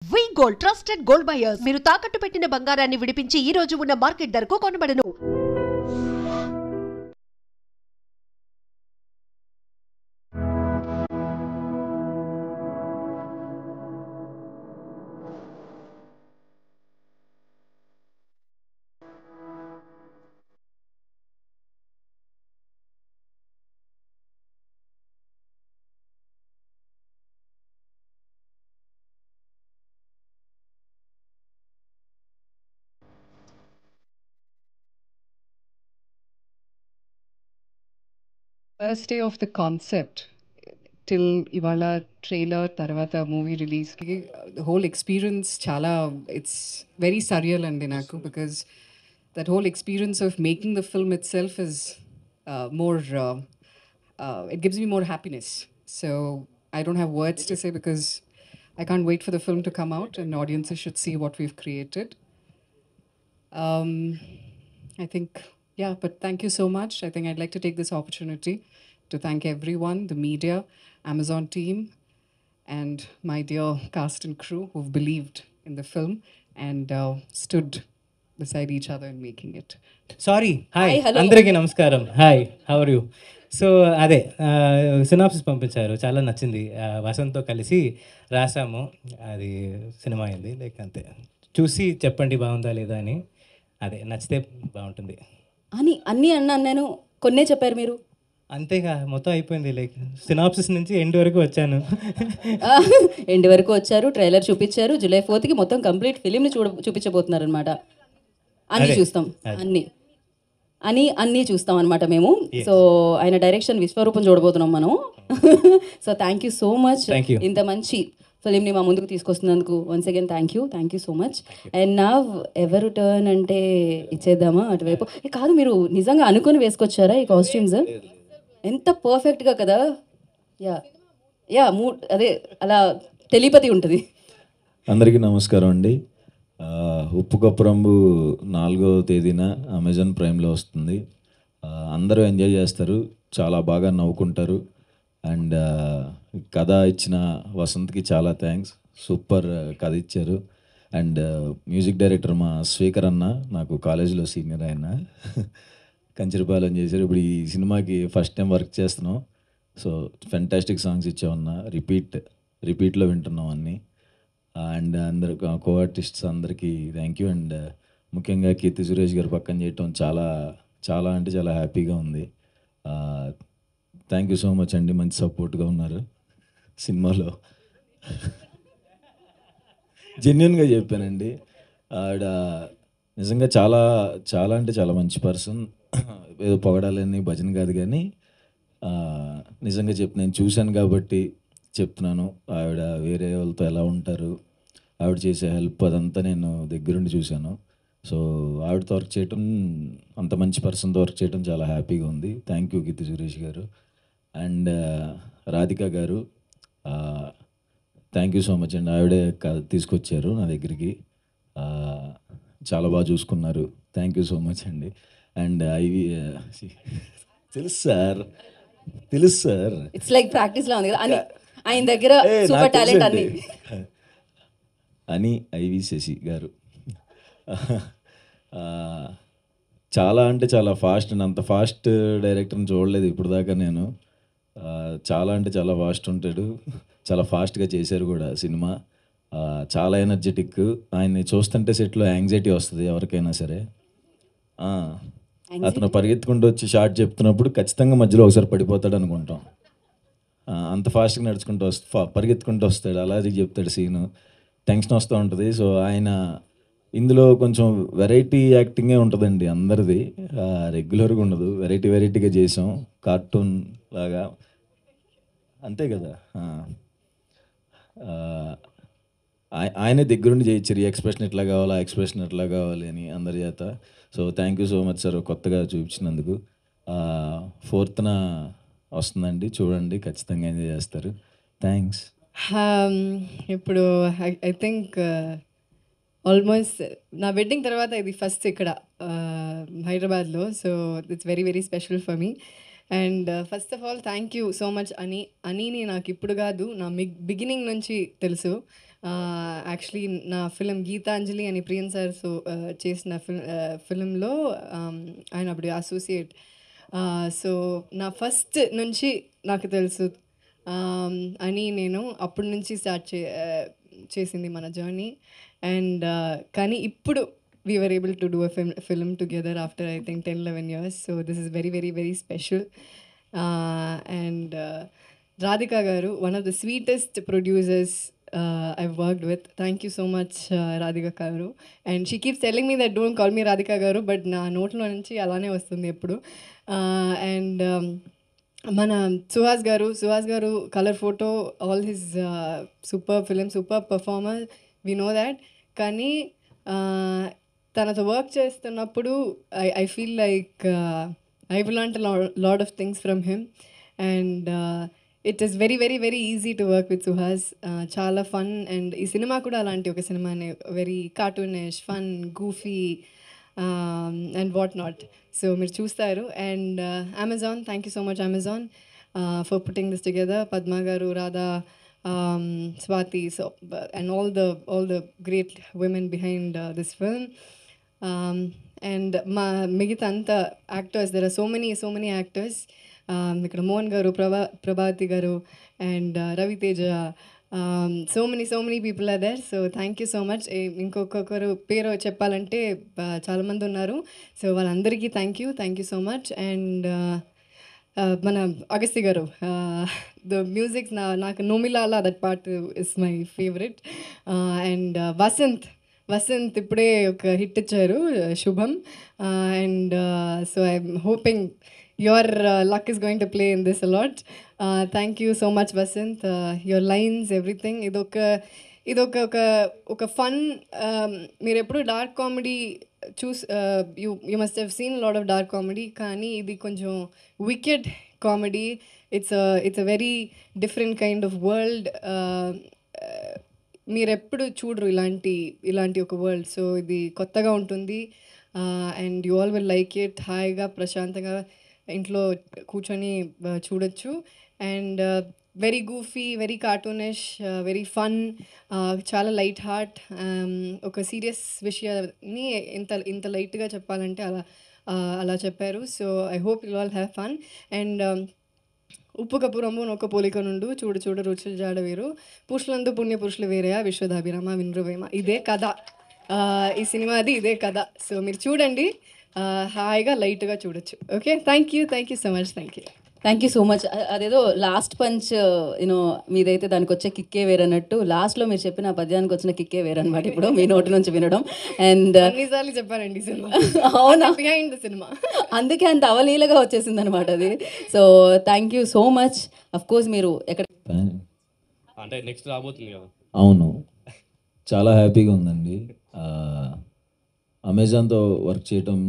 వి gold trusted gold buyers మీరు తాకట్టు పెట్టిన బంగారాన్ని విడిపించి ఈ రోజు ఉన్న మార్కెట్ ధరకు కొనబడను. First day of the concept till ivala trailer tarvata movie release the whole experience chala it's very surreal and naku because that whole experience of making the film itself is more it gives me more happiness. So I don't have words to say because I can't wait for the film to come out and audiences should see what we've created. I think, yeah, but thank you so much. I think I'd like to take this opportunity to thank everyone, the media, Amazon team, and my dear cast and crew who've believed in the film and stood beside each other in making it. Sorry hi Hi, hello. అందరికీ నమస్కారం. Hi, how are you? So అదే synopsis పంపించారు, చాలా నచ్చింది. వసంత్తో కలిసి రాసాము, అది cinema అయింది. Like అంతే, చూసి చెప్పండి బాగుందా లేదా అని. అదే నచ్చితే బాగుంటుంది అని అన్నీ అన్నాను నేను, కొన్నే చెప్పారు మీరు. అంతేగా, మొత్తం అయిపోయింది. లైక్ సినాప్సిస్ నుంచి ఎండ్ వరకు వచ్చాను. ఎండ్ వరకు వచ్చారు, ట్రైలర్ చూపించారు. జూలై 4th మొత్తం కంప్లీట్ ఫిలింని చూపించబోతున్నారు అనమాట. అన్నీ అదే, చూస్తాం, అన్నీ చూస్తాం అనమాట మేము. సో ఆయన డైరెక్షన్ విశ్వరూపం చూడబోతున్నాం మనం. So thank you so much, Thank you. ఇంత మంచి ఫిలింని మా ముందుకు తీసుకొస్తున్నందుకు once again thank you so much. And నా ఎవరు టర్న్ అంటే ఇచ్చేద్దామా అటువైపు? కాదు, మీరు నిజంగా అనుకుని వేసుకొచ్చారా ఈ కాస్ట్యూమ్స్? ఎంత పర్ఫెక్ట్గా కదా. యా యా అదే అలా టెలిపతి ఉంటుంది. అందరికీ నమస్కారం అండి. ఉప్పు కప్పురంబు 4వ తేదీన అమెజాన్ ప్రైమ్లో వస్తుంది. అందరూ ఎంజాయ్ చేస్తారు, చాలా బాగా నవ్వుకుంటారు. అండ్ కథ ఇచ్చిన వసంత్కి చాలా థ్యాంక్స్, సూపర్ కథ ఇచ్చారు. అండ్ మ్యూజిక్ డైరెక్టర్ మా స్పీకర్ అన్న, నాకు కాలేజీలో సీనియర్ ఆయన, కంచరపాలెం చేశారు. ఇప్పుడు ఈ సినిమాకి ఫస్ట్ టైం వర్క్ చేస్తున్నాం. సో ఫెంటాస్టిక్ సాంగ్స్ ఇచ్చామన్నా, రిపీట్లో వింటున్నాం అన్నీ. అండ్ అందరు కో ఆర్టిస్ట్స్ అందరికీ థ్యాంక్ యూ. అండ్ ముఖ్యంగా కీర్తి సురేష్ గారు పక్కన చేయటం చాలా చాలా అంటే చాలా హ్యాపీగా ఉంది. థ్యాంక్ యూ సో మచ్ అండి, మంచి సపోర్ట్గా ఉన్నారు సినిమాలో. జెన్యున్గా చెప్పానండి. ఆవిడ నిజంగా చాలా చాలా అంటే చాలా మంచి పర్సన్. ఏదో పొగడాలని భజన కాదు, కానీ నిజంగా నేను చూశాను కాబట్టి చెప్తున్నాను. ఆవిడ వేరే వాళ్ళతో ఎలా ఉంటారు, ఆవిడ చేసే హెల్ప్ అదంతా నేను దగ్గరుండి చూశాను. సో ఆవిడతో వర్క్ చేయటం, అంత మంచి పర్సన్తో వర్క్ చేయడం చాలా హ్యాపీగా ఉంది. థ్యాంక్ యూ కీర్తి సురేష్ గారు. అండ్ రాధిక గారు, థ్యాంక్ యూ సో మచ్ అండి. ఆవిడే తీసుకొచ్చారు నా దగ్గరికి, చాలా బాగా చూసుకున్నారు. థ్యాంక్ యూ సో మచ్ అండి. అండ్ తెలుసు సార్ ఇట్స్ లైక్ ప్రాక్టీస్లో ఉంది కదా అని, ఆయన దగ్గర సూపర్ టాలెంట్ అన్ని. అని ఐవి శశి గారు చాలా అంటే చాలా ఫాస్ట్ అండి. అంత ఫాస్ట్ డైరెక్టర్ని చూడలేదు ఇప్పుడు దాకా నేను. చాలా అంటే చాలా ఫాస్ట్ ఉంటాడు, చాలా ఫాస్ట్గా చేశారు కూడా సినిమా. చాలా ఎనర్జెటిక్. ఆయన్ని చూస్తుంటే సెట్లో యాంగ్జైటీ వస్తుంది ఎవరికైనా సరే. అతను పరిగెత్తుకుంటూ వచ్చి షార్ట్ చెప్తున్నప్పుడు ఖచ్చితంగా మధ్యలో ఒకసారి పడిపోతాడు అనుకుంటాం. అంత ఫాస్ట్గా నడుచుకుంటూ పరిగెత్తుకుంటూ వస్తాడు, అలాగే చెప్తాడు సీను. టెన్షన్ వస్తూ ఉంటుంది. సో ఆయన ఇందులో కొంచెం వెరైటీ యాక్టింగే ఉంటుందండి అందరిది, రెగ్యులర్గా ఉండదు. వెరైటీగా చేసాం, కార్టూన్ లాగా, అంతే కదా. ఆయనే దగ్గరుండి చేయించారు, ఈ ఎక్స్ప్రెషన్ ఎట్లా కావాలి, ఆ ఎక్స్ప్రెషన్ ఎట్లా కావాలి అని అందరి చేత. So thank you so much sir, కొత్తగా చూపించినందుకు. 4th వస్తుందండి, చూడండి, ఖచ్చితంగా ఎంజాయ్ చేస్తారు. థ్యాంక్స్. ఇప్పుడు ఐ థింక్ ఆల్మోస్ట్ నా వెడ్డింగ్ తర్వాత ఇది ఫస్ట్ ఇక్కడ హైదరాబాద్లో. So it's very very special for me. And first of all thank you so much. అనీని నాకు ఇప్పుడు కాదు, నా బిగినింగ్ నుంచి తెలుసు. యాక్చువల్లీ నా ఫిలిం గీతాంజలి అని ప్రియన్ సార్ చేసిన ఫిలింలో ఆయన అప్పుడు అసోసియేట్. సో నా ఫస్ట్ నుంచి నాకు తెలుసు అని నేను అప్పటి నుంచి స్టార్ట్ చేసింది మన జర్నీ. అండ్ కానీ ఇప్పుడు we were able to do a film together after I think 10-11 years. So this is very, very, very special. And Radhika Garu, one of the sweetest producers I've worked with. Thank you so much, Radhika Garu. And she keeps telling me that don't call me Radhika Garu, but na note lo nunchi alane vastundi eppudu. And మన Suhas garu colour photo, all his super film, super performer, we know that. కానీ తనతో work చేస్తున్నప్పుడు I feel like I will learn lot of things from him. And it is very very very easy to work with Suhas. చాలా fun. And ఈ cinema కూడా అలాంటి ఒక సినిమానే, very cartoonish, fun, goofy and what not. So మీరు చూస్తారు. And Amazon, thank you so much Amazon for putting this together. Padma garu, Radha, Swati, so and all the great women behind this film. And migita anta actors, there are so many actors. Ikkada Mohan garu, Prabhati garu, and Ravi Teja. So many people are there. So thank you so much. ఇంకొకరు పేరు చెప్పాలంటే చాలామంది ఉన్నారు. So వాళ్ళందరికీ thank you so much. And మన అగస్తి గారు, the music నాకు నోమిలాలా that part is my favourite. And Vasanth ఇప్పుడే ఒక హిట్ ఇచ్చారు, శుభం. And so I'm hoping your luck is going to play in this a lot. Thank you so much Vasant. Your lines, everything, idoka fun. మీరు ఎప్పుడు dark comedy you must have seen a lot of dark comedy, కానీ ఇది కొంచెం wicked comedy. It's a very different kind of world. మీరు ఎప్పుడు చూడరు ఇలాంటి ఒక వరల్డ్. సో ఇది కొత్తగా ఉంటుంది. And you all will like it. హాయిగా ప్రశాంతంగా ఇంట్లో కూర్చొని చూడొచ్చు. And very goofy, very cartoonish, very fun, చాలా లైట్ హార్ట్. ఒక సీరియస్ విషయాన్ని ఇంత లైట్గా చెప్పాలంటే అలా చెప్పారు. So I hope you all have fun. And ఉప్పు కప్పు రంబు నొక్క పోలిక నుండు చూడ రుచులు జాడవేరు, పురుషులందు పుణ్య పురుషులు వేరేయా, విశ్వదాభిరామ వినృవేమ. ఇదే కథ ఈ సినిమాది, ఇదే కథ. సో మీరు చూడండి, హాయిగా లైట్గా చూడొచ్చు. Okay, thank you so much. Thank you so much. అదేదో లాస్ట్ పంచ్ యూనో మీదైతే దానికి వచ్చే కిక్కే వేరన్నట్టు, లాస్ట్లో మీరు చెప్పిన పద్యానికి వచ్చిన కిక్కే వేరనమాట ఇప్పుడు మీ నోటి నుంచి వినడం. అండ్ అన్నిసార్లు చెప్పారండి సినిమా. అవునా, బిహైండ్ ద సినిమా, అందుకే అంత అవలీలగా వచ్చేసింది అనమాట అది. So thank you so much. Of course మీరు ఎక్కడ అంటే నెక్స్ట్ రాబోతుంది కదా. అవును, చాలా హ్యాపీగా ఉందండి. అమెజాన్తో వర్క్ చేయటం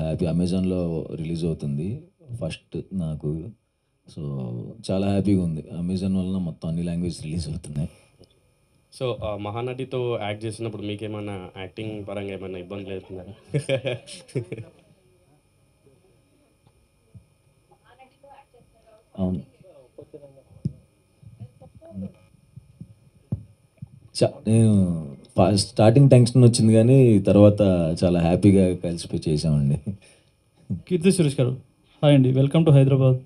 హ్యాపీ. అమెజాన్లో రిలీజ్ అవుతుంది ఫస్ట్ నాకు. సో చాలా హ్యాపీగా ఉంది. అమెజాన్ వలన మొత్తం అన్ని లాంగ్వేజ్ రిలీజ్ అవుతున్నాయి. సో మహానటితో యాక్ట్ చేసినప్పుడు మీకు ఏమైనా యాక్టింగ్ పరంగా ఏమైనా ఇబ్బందులు అవుతున్నారా? అవును, నేను స్టార్టింగ్ టెన్షన్ వచ్చింది కానీ తర్వాత చాలా హ్యాపీగా కలిసిపోయి చేసామండి. కీర్తి సురేష్ గారు, హాయ్ అండి, వెల్కమ్ టు హైదరాబాద్.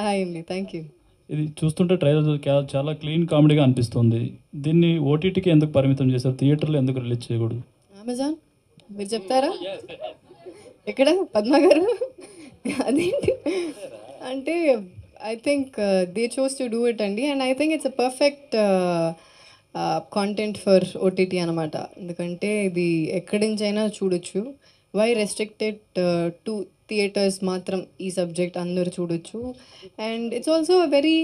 హాయ్ అండి, థ్యాంక్ యూ. ఇది చూస్తుంటే ట్రైలర్ చాలా క్లీన్ కామెడీగా అనిపిస్తుంది. దీన్ని ఓటీటీకి ఎందుకు పరిమితం చేశారు, థియేటర్లో ఎందుకు రిలీజ్ చేయకూడదు? అమెజాన్ మీరు చెప్తారా? ఎక్కడ పద్మ గారు? అదేంటి అంటే I think they chose to do it అండి. And I think it's a perfect content for OTT అనమాట. ఎందుకంటే ఇది ఎక్కడి నుంచైనా చూడొచ్చు. వై రెస్ట్రిక్టెడ్ టు థియేటర్స్ మాత్రం ఈ సబ్జెక్ట్ అందరూ చూడొచ్చు. And it's also a very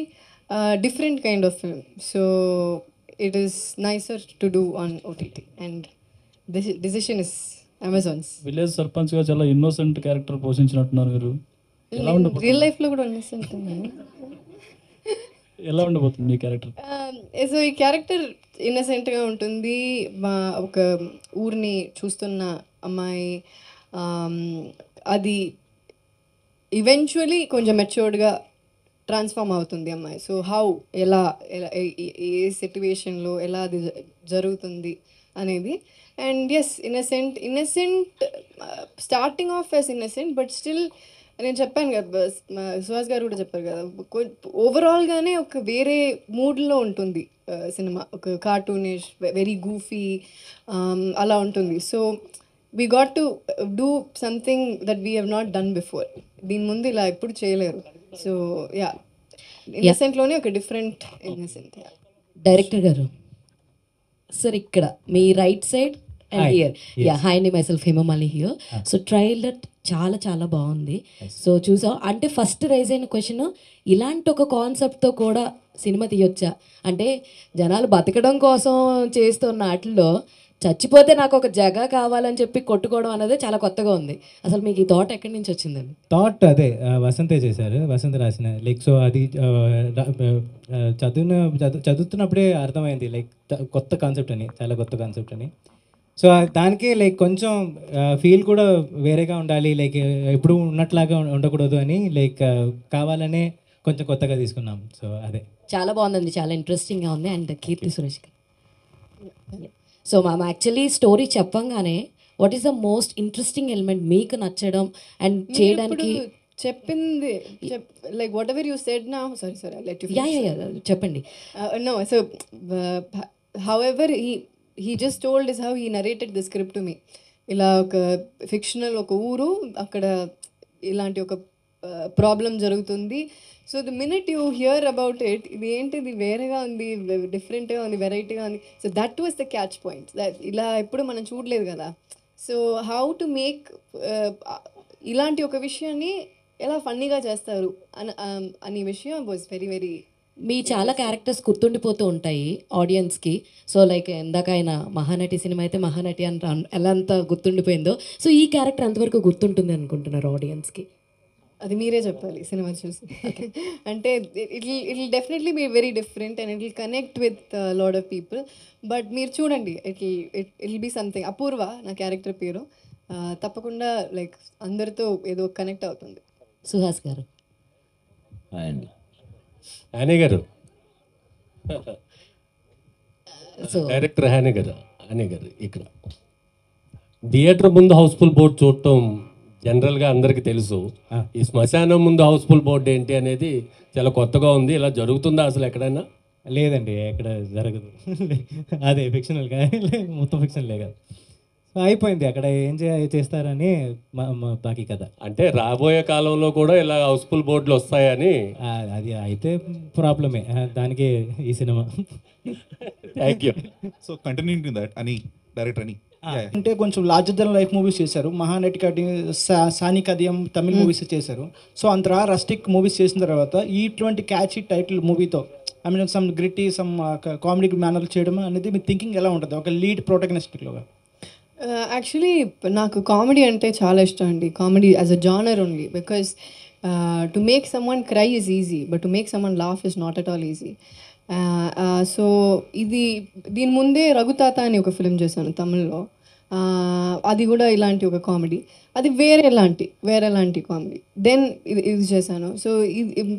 different kind of film. So it is NISER to do on OTT. And decision is Amazon's. Village సర్పంచ్గా చాలా ఇన్నోసెంట్ క్యారెక్టర్ పోషించినట్టున్నారు మీరు. రియల్ లైఫ్లో కూడా ఇన్నోసెంట్. ఎలా ఉండబోతుంది మీ క్యారెక్టర్? సో ఈ క్యారెక్టర్ ఇన్నసెంట్గా ఉంటుంది. ఒక ఊరిని చూస్తున్న అమ్మాయి, అది ఈవెన్చువలీ కొంచెం మెచ్యూర్డ్గా ట్రాన్స్ఫార్మ్ అవుతుంది అమ్మాయి. సో హౌ ఎలా ఎలా ఏ సిట్యువేషన్లో ఎలా అది జరుగుతుంది అనేది. And as innocent starting off as innocent but still నేను చెప్పాను కదా, సుహాస్ గారు కూడా చెప్పారు కదా, ఓవరాల్గానే ఒక వేరే మూడ్లో ఉంటుంది సినిమా. ఒక కార్టూనిష్, వెరీ గూఫీ అలా ఉంటుంది. So we got to do something that we have not done before. దీని ముందు ఇలా ఎప్పుడు చేయలేరు. సో యా, ఇన్నసెంట్లోనే ఒక డిఫరెంట్ ఇన్నసెంట్. డైరెక్టర్ గారు సార్, ఇక్కడ మీ right side and here, yeah, hi అండి, myself Hemamali here. So trailer చాలా చాలా బాగుంది. సో చూసాం అంటే ఫస్ట్ రైజ్ అయిన క్వశ్చన్, ఇలాంటి ఒక కాన్సెప్ట్తో కూడా సినిమా తీయొచ్చా అంటే, జనాలు బతకడం కోసం చేస్తున్న వాటిల్లో చచ్చిపోతే నాకు ఒక జగ కావాలని చెప్పి కొట్టుకోవడం అనేది చాలా కొత్తగా ఉంది. అసలు మీకు ఈ థాట్ ఎక్కడి నుంచి వచ్చిందండి? థాట్ అదే వసంతే చేశారు, వసంత్ రాసిన. లైక్ సో అది చదువుతున్నప్పుడే అర్థమైంది, లైక్ కొత్త కాన్సెప్ట్ అని, చాలా కొత్త కాన్సెప్ట్ అని. సో దానికి లైక్ కొంచెం ఫీల్ కూడా వేరేగా ఉండాలి, లైక్ ఎప్పుడు ఉన్నట్లాగా ఉండకూడదు అని, లైక్ కావాలనే కొంచెం కొత్తగా తీసుకున్నాం. సో అదే చాలా బాగుందండి, చాలా ఇంట్రెస్టింగ్గా ఉంది. అండ్ కీర్తి సురేష్ గారు, సో మ్యామ్ యాక్చువల్లీ స్టోరీ చెప్పంగానే what is the most interesting element మీకు నచ్చడం అండ్ చేయడానికి? చెప్పింది like whatever you said now, sorry let you yeah చెప్పండి. No, so however he just told is how he narrated the script to me. ఇలా ఒక fictional ఒక ఊరు, అక్కడ ఇలాంటి ఒక ప్రాబ్లం జరుగుతుంది. So the minute you hear about it, ఇది ఏంటిది వేరేగా ఉంది, డిఫరెంట్గా ఉంది, వెరైటీగా ఉంది. So that was the catch point. ఇలా ఎప్పుడు మనం చూడలేదు కదా. సో హౌ టు మేక్ ఇలాంటి ఒక విషయాన్ని ఎలా ఫన్నీగా చేస్తారు అనే విషయం వాజ్ వెరీ వెరీ. మీ చాలా క్యారెక్టర్స్ గుర్తుండిపోతూ ఉంటాయి ఆడియన్స్కి. సో లైక్ ఇందాక ఆయన మహానటి సినిమా అయితే మహానటి అని ఎలా అంత గుర్తుండిపోయిందో, సో ఈ క్యారెక్టర్ ఎంతవరకు గుర్తుంటుంది అనుకుంటున్నారు ఆడియన్స్కి? అది మీరే చెప్పాలి సినిమా చూసి. అంటే it will definitely be very different and it will connect with lot of people. But మీరు చూడండి, it will be something. Apoorva నా క్యారెక్టర్ పేరు. తప్పకుండా లైక్ అందరితో ఏదో కనెక్ట్ అవుతుంది. సుహాస్ గారు. అండి హానీ గారు, డైరెక్టర్ హానీ గారు ఇక్కడ థియేటర్ ముందు హౌస్ఫుల్ బోర్డ్ చూడటం జనరల్గా అందరికీ తెలుసు. ఈ శ్మశానం ముందు హౌస్ఫుల్ బోర్డు ఏంటి అనేది చాలా కొత్తగా ఉంది. ఇలా జరుగుతుందా అసలు ఎక్కడైనా? లేదండి, ఎక్కడ జరగదు. అదే ఫిక్షనల్గా, మొత్తం ఫిక్షనల్ లేదు, అయిపోయింది. అక్కడ ఏం చేస్తారని బాకీ కదా. అంటే రాబోయే కాలంలో కూడా ఇలా హౌస్ఫుల్ బోర్డులు వస్తాయని? అది అయితే ప్రాబ్లమే, దానికి ఈ cinema. Thank you. So continuing to that అని డైరెక్టర్ అని అంటే కొంచెం లార్జర్ దెన్ లైఫ్ మూవీస్ చేశారు. మహానటి కటి, సాని కదియం తమిళ మూవీస్ చేశారు. సో అంతరా రస్టిక్ మూవీస్ చేసిన తర్వాత ఇటువంటి క్యాచీ టైటిల్ మూవీతో I mean some gritty some comedy manner చేయడం అనేది మీ థింకింగ్ ఎలా ఉంటుంది ఒక లీడ్ ప్రొటగనిస్ట్లోగా? యాక్చువల్లీ నాకు కామెడీ అంటే చాలా ఇష్టం అండి. Comedy as a genre only, because to make someone cry is easy, but to make someone laugh is not at all easy. So దీని ముందే రఘుతాత అని ఒక ఫిలిం చేశాను తమిళ్లో. అది కూడా ఇలాంటి ఒక కామెడీ, అది వేరేలాంటి కామెడీ. దెన్ ఇది చేశాను.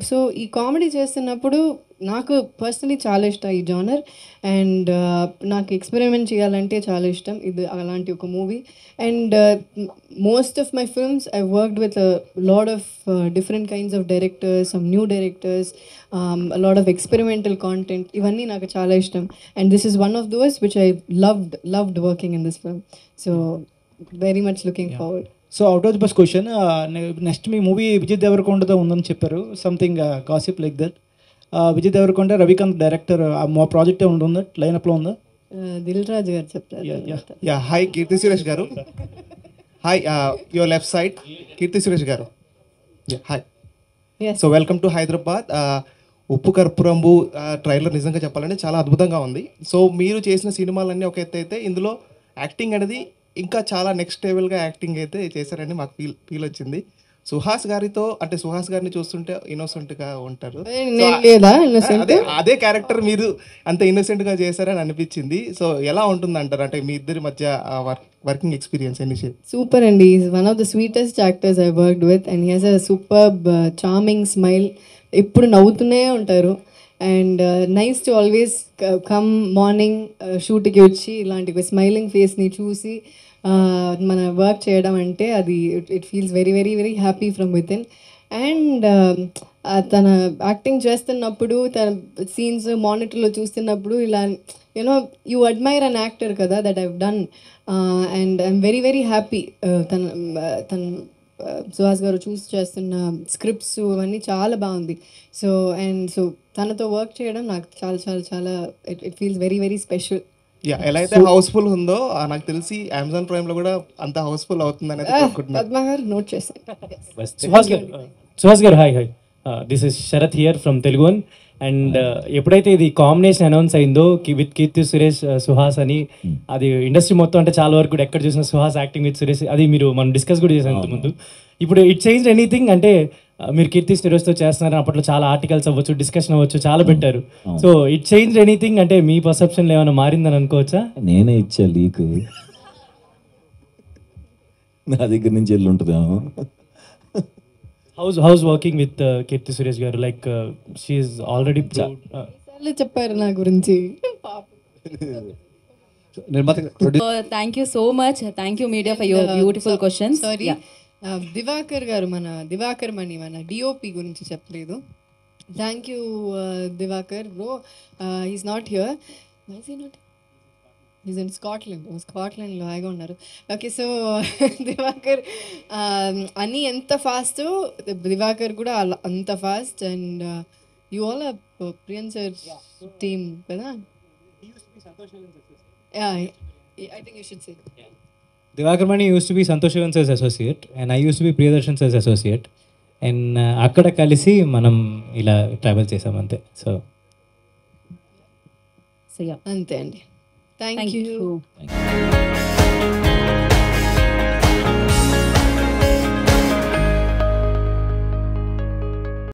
సో ఈ కామెడీ చేస్తున్నప్పుడు నాకు పర్సనలీ చాలా ఇష్టం ఈ జానర్. అండ్ నాకు ఎక్స్పెరిమెంట్ చేయాలంటే చాలా ఇష్టం. ఇది అలాంటి ఒక movie. And most of my films I worked with lot of different kinds of directors, some new directors, lot of experimental content. ఇవన్నీ నాకు చాలా ఇష్టం. And this is one of those which I loved working in this film. So very much looking forward. So out of the box question, next మీ movie Vijay దేవరకొండతో ఉందని చెప్పారు. Something gossip like that. Vijay Deverakonda, Ravikanth director, మా ప్రాజెక్టే ఉంటుంది లైనప్లో ఉందా? దిల్ రాజు గారు చెప్తారు. యా, హాయ్ కీర్తి సురేష్ గారు. హాయ్, యువర్ లెఫ్ట్ సైడ్ కీర్తి సురేష్ గారు. Hi, so welcome to Hyderabad. ఉప్పు కర్పూరంబు ట్రైలర్ నిజంగా చెప్పాలంటే చాలా అద్భుతంగా ఉంది. సో మీరు చేసిన సినిమాలన్నీ ఒక ఎత్తు అయితే ఇందులో యాక్టింగ్ అనేది ఇంకా చాలా నెక్స్ట్ లెవెల్గా యాక్టింగ్ అయితే చేశారని మాకు ఫీల్ వచ్చింది. సుహాస్ గారిని చూస్తుంటే ఇన్నోసెంట్గా ఉంటారు. అదే క్యారెక్టర్ మీరు అంత ఇన్నోసెంట్గా చేశారని అనిపించింది. సో ఎలా ఉంటుంది అంటారు, అంటే మీ ఇద్దరి మధ్య వర్కింగ్ ఎక్స్పీరియన్స్ ఎన్ని? సూపర్ అండి. Is one of the sweetest actors I worked with and he has a superb charming smile. ఎప్పుడు నవ్వుతూనే ఉంటారు. And nice to always come morning షూట్కి వచ్చి ఇలాంటి స్మైలింగ్ ఫేస్ని చూసి మన వర్క్ చేయడం అంటే అది it feels very very very happy from within. And తన యాక్టింగ్ చేస్తున్నప్పుడు తన సీన్స్ మానిటర్లో చూస్తున్నప్పుడు ఇలా you know you admire an actor కదా that I've done. And I'm very very happy. తన సుహాస్ గారు చూస్ చేస్తున్న స్క్రిప్ట్స్ అవన్నీ చాలా బాగుంది. సో తనతో వర్క్ చేయడం నాకు చాలా చాలా చాలా it feels very very special. ఎలా అయితే హౌస్ఫుల్ ఉందో నాకు తెలిసి అమెజాన్ ప్రైమ్ లో కూడా అంత హౌస్ఫుల్ అవుతుంది అనేది పద్మ గారు నోట్ చేశారు. Suhas garu hi hi, this is Sharath here from Telugu one. And ఎప్పుడైతే ఇది కాంబినేషన్ అనౌన్స్ అయిందో విత్ కీర్తి సురేష్ సుహాస్ అని, అది ఇండస్ట్రీ మొత్తం అంటే చాలా వరకు కూడా ఎక్కడ చూసిన సుహాస్ యాక్టింగ్ విత్ సురేష్, అది మనం డిస్కస్ కూడా చేసాం ఇంతకుముందు. ఇప్పుడు ఇట్ చేంజ్ ఎనీథింగ్ అంటే మీరు కీర్తి సురేష్తో చేస్తున్నారు, అప్పట్లో చాలా ఆర్టికల్స్ అవ్వచ్చు, డిస్కషన్ అవ్వచ్చు, చాలా పెట్టారు. సో ఇట్ చేంజ్ ఎనీథింగ్ అంటే మీ పర్సెప్షన్లో ఏమైనా మారిందని అనుకోవచ్చా? నేనే ఇచ్చా లీక్, నా దగ్గర నుంచి వెళ్ళి ఉంటుందేమో. How's working with Keerthy Suresh గారు, లైక్ షీ ఈస్ ఆల్రెడీ చెప్పారు నా గురించి. Thank you so much, thank you media for your beautiful questions. Sorry, Diwakar గారు, దివాకర్ మణి మన డిఓపి గురించి చెప్పలేదు. Thank you Diwakar bro. Is not here, is in స్కాట్లాండ్లో హాయిగా ఉన్నారు. ఓకే, సో దివాకర్ అని ఎంత ఫాస్ట్, దివాకర్ కూడా అంత fast. And you all Priyan sir team కదా. I think you should say. Divakar Mani used to be Santosh Shivan sir's associate and I used to be Priyadarshan sir's associate. And అక్కడ కలిసి మనం ఇలా travel చేసాం అంతే. So అంతే అండి. Thank you.